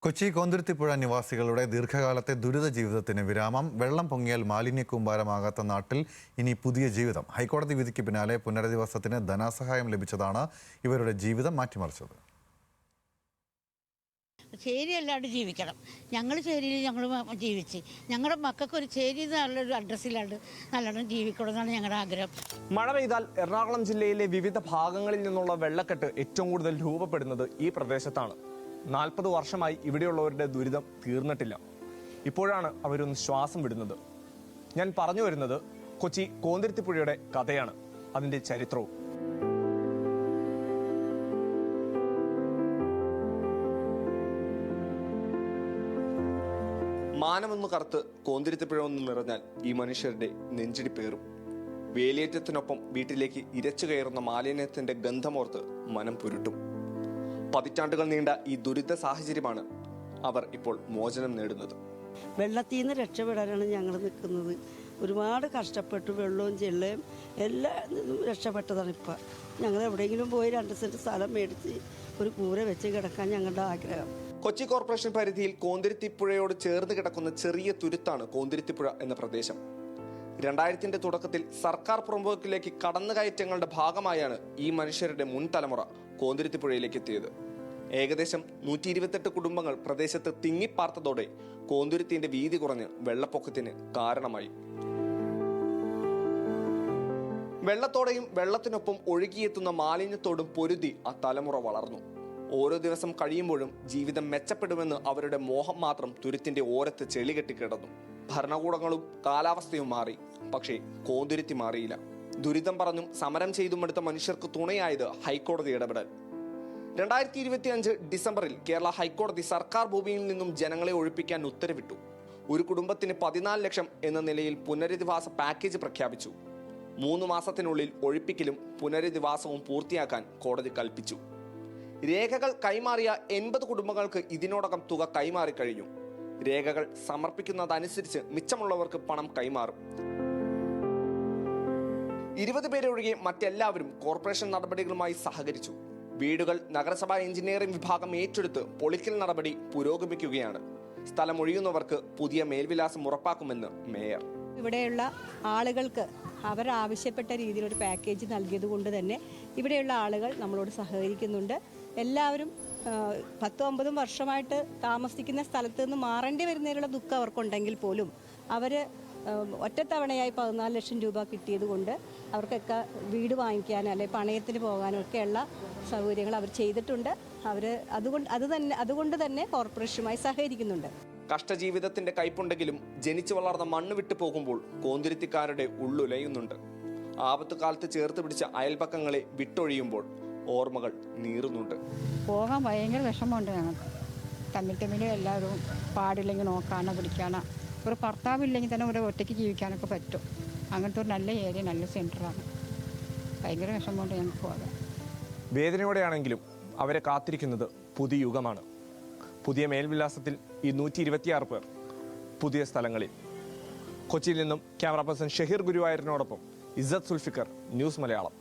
കൊച്ചി കോന്തുരുത്തിപ്പുഴ നിവാസികളുടെ ദീർഘകാലത്തെ ദുരിത ജീവിതത്തിന് വിരാമം. വെള്ളം പൊങ്ങിയാൽ മാലിന്യ കൂമ്പാരമാകാത്ത നാട്ടിൽ ഇനി പുതിയ ജീവിതം. ഹൈക്കോടതി വിധിക്ക് പിന്നാലെ പുനരധിവാസത്തിന് ധനസഹായം ലഭിച്ചതാണ് ഇവരുടെ ജീവിതം മാറ്റിമറിച്ചത്. ചേരിയല്ലാണ്ട് ജീവിക്കണം. ഞങ്ങൾ ചേരിയിൽ ഞങ്ങൾ ജീവിച്ച് ഞങ്ങളുടെ മക്കൾക്ക് ഒരു ചേരി നല്ലൊരു അഡ്രസ്സിലാണ്ട് നല്ലോണം ജീവിക്കണമെന്നാണ് ഞങ്ങളുടെ ആഗ്രഹം. മഴ പെയ്താൽ എറണാകുളം ജില്ലയിലെ വിവിധ ഭാഗങ്ങളിൽ നിന്നുള്ള വെള്ളക്കെട്ട് ഏറ്റവും കൂടുതൽ രൂപപ്പെടുന്നത് ഈ പ്രദേശത്താണ്. 40 വർഷമായി ഇവിടെയുള്ളവരുടെ ദുരിതം തീർന്നിട്ടില്ല. ഇപ്പോഴാണ് അവരൊന്ന് ശ്വാസം വിടുന്നത്. ഞാൻ പറഞ്ഞു വരുന്നത് കൊച്ചി കോന്തുരുത്തിപ്പുഴയുടെ കഥയാണ്, അതിൻ്റെ ചരിത്രവും. മാനമൊന്ന് കറുത്ത് കോന്തുരുത്തിപ്പുഴ ഒന്ന് നിറഞ്ഞാൽ ഈ മനുഷ്യരുടെ നെഞ്ചിടിപ്പേറും. വേലിയേറ്റത്തിനൊപ്പം വീട്ടിലേക്ക് ഇരച്ചു കയറുന്ന മാലിന്യത്തിന്റെ ഗന്ധമോർത്ത് മനം പുരുട്ടും. പതിറ്റാണ്ടുകൾ നീണ്ട ഈ ദുരിത സാഹചര്യമാണ് അവർ ഇപ്പോൾ മോചനം നേടുന്നത്. വെള്ളത്തിൽ നിന്ന് രക്ഷപ്പെടാനാണ് ഞങ്ങൾ നിൽക്കുന്നത്. ഒരുപാട് കഷ്ടപ്പെട്ടു. വെള്ളവും ചെള്ളയും എല്ലാം രക്ഷപ്പെട്ടതാണ്. ഇപ്പം ഞങ്ങൾ എവിടെയെങ്കിലും പോയി 2 സെന്റ് സ്ഥലം മേടിച്ച് ഒരു കൂര വെച്ച് കിടക്കാൻ ഞങ്ങളുടെ ആഗ്രഹം. കൊച്ചി കോർപ്പറേഷൻ പരിധിയിൽ കോന്തുരുത്തിപ്പുഴയോട് ചേർന്ന് കിടക്കുന്ന ചെറിയ തുരുത്താണ് കോന്തുരുത്തിപ്പുഴ എന്ന പ്രദേശം. 2000ന്റെ തുടക്കത്തിൽ സർക്കാർ പുറമ്പോക്കിലേക്ക് കടന്നുകയറ്റങ്ങളുടെ ഭാഗമായാണ് ഈ മനുഷ്യരുടെ മുൻ തലമുറ കോന്തുരുത്തിപ്പുഴയിലേക്ക് എത്തിയത്. ഏകദേശം 128 കുടുംബങ്ങൾ പ്രദേശത്ത് തിങ്ങിപ്പാർത്തതോടെ കോന്തുരുത്തിന്റെ വീതി കുറഞ്ഞ് വെള്ളപ്പൊക്കത്തിന് കാരണമായി. വെള്ളത്തോടെയും വെള്ളത്തിനൊപ്പം ഒഴുകിയെത്തുന്ന മാലിന്യത്തോടും പൊരുതി ആ തലമുറ വളർന്നു. ഓരോ ദിവസം കഴിയുമ്പോഴും ജീവിതം മെച്ചപ്പെടുമെന്ന് അവരുടെ മോഹം മാത്രം തുരുത്തിന്റെ ഓരത്ത് ചെളി കെട്ടിക്കിടന്നു. ഭരണകൂടങ്ങളും കാലാവസ്ഥയും മാറി, പക്ഷേ കോന്തുരുത്തി മാറിയില്ല. ദുരിതം പറഞ്ഞും സമരം ചെയ്തും എടുത്ത മനുഷ്യർക്ക് തുണയായത് ഹൈക്കോടതി ഇടപെടൽ. 2025 ഡിസംബറിൽ കേരള ഹൈക്കോടതി സർക്കാർ ഭൂമിയിൽ നിന്നും ജനങ്ങളെ ഒഴിപ്പിക്കാൻ ഉത്തരവിട്ടു. ഒരു കുടുംബത്തിന് 14 ലക്ഷം എന്ന നിലയിൽ പുനരധിവാസ പാക്കേജ് പ്രഖ്യാപിച്ചു. 3 മാസത്തിനുള്ളിൽ ഒഴിപ്പിക്കലും പുനരധിവാസവും പൂർത്തിയാക്കാൻ കോടതി കൽപ്പിച്ചു. രേഖകൾ കൈമാറിയ 80 കുടുംബങ്ങൾക്ക് ഇതിനോടകം തുക കൈമാറിക്കഴിഞ്ഞു. രേഖകൾ സമർപ്പിക്കുന്നതനുസരിച്ച് മിച്ചമുള്ളവർക്ക് പണം കൈമാറും. 20 പേരെ ഒഴികെ മറ്റെല്ലാവരും കോർപ്പറേഷൻ നടപടികളുമായി സഹകരിച്ചു. വീടുകൾ നഗരസഭാ എഞ്ചിനീയറിംഗ് വിഭാഗം ഏറ്റെടുത്ത് പൊളിക്കൽ നടപടി പുരോഗമിക്കുകയാണ്. സ്ഥലം ഒഴിയുന്നവർക്ക് പുതിയ മേൽവിലാസം ഉറപ്പാക്കുമെന്ന് മേയർ. ഇവിടെയുള്ള ആളുകൾക്ക് അവരാവശ്യപ്പെട്ട രീതിയിൽ ഒരു പാക്കേജ് നൽകിയത് കൊണ്ട് തന്നെ ഇവിടെയുള്ള ആളുകൾ നമ്മളോട് സഹകരിക്കുന്നുണ്ട്. എല്ലാവരും 10-9 വർഷമായിട്ട് താമസിക്കുന്ന സ്ഥലത്ത് നിന്ന് മാറേണ്ടി വരുന്നതിനുള്ള ദുഃഖം അവർക്കുണ്ടെങ്കിൽ പോലും അവർ ഒറ്റത്തവണയായി 14 ലക്ഷം രൂപ കിട്ടിയത് കൊണ്ട് അവർക്കൊക്കെ വീട് വാങ്ങിക്കാനും അല്ലെങ്കിൽ പണയത്തിന് പോകാനും ഒക്കെയുള്ള സൗകര്യങ്ങൾ അവർ ചെയ്തിട്ടുണ്ട്. അവർ അതുകൊണ്ട് തന്നെ കോർപ്പറേഷനുമായി സഹകരിക്കുന്നുണ്ട്. കഷ്ടജീവിതത്തിന്റെ കയ്പുണ്ടെങ്കിലും ജനിച്ചു വളർന്ന മണ്ണ് വിട്ടു പോകുമ്പോൾ കോന്തുരുത്തിക്കാരുടെ ഉള്ളുലയുന്നുണ്ട്. ആപത്തുകാലത്ത് ചേർത്ത് പിടിച്ച അയൽപക്കങ്ങളെ വിട്ടൊഴിയുമ്പോൾ ഓർമ്മകൾ നീറുന്നുണ്ട്. പോകാൻ ഭയങ്കര വിഷമമുണ്ട് ഞങ്ങൾക്ക്. തമ്മിൽ എല്ലാവരും പാടില്ലെങ്കിൽ നോക്കാനോ പിടിക്കാനോ, ഒരു ഭർത്താവില്ലെങ്കിൽ തന്നെ ഒരു ഒറ്റയ്ക്ക് ജീവിക്കാനൊക്കെ പറ്റും. അങ്ങനത്തെ ഒരു നല്ല ഏരിയ, നല്ല സെൻറ്ററാണ്. ഭയങ്കര വിഷമമുണ്ട് ഞങ്ങൾക്ക് പോകാൻ. വേദനയോടെയാണെങ്കിലും അവരെ കാത്തിരിക്കുന്നത് പുതിയ യുഗമാണ്. പുതിയ മേൽവിലാസത്തിൽ ഈ 126 പേർ പുതിയ സ്ഥലങ്ങളിൽ. കൊച്ചിയിൽ നിന്നും ക്യാമറ പേഴ്സൺ ഷഹീർ ഗുരുവായൂരിനോടൊപ്പം ഇസ്സത്ത് സുൽഫിക്കർ, ന്യൂസ് മലയാളം.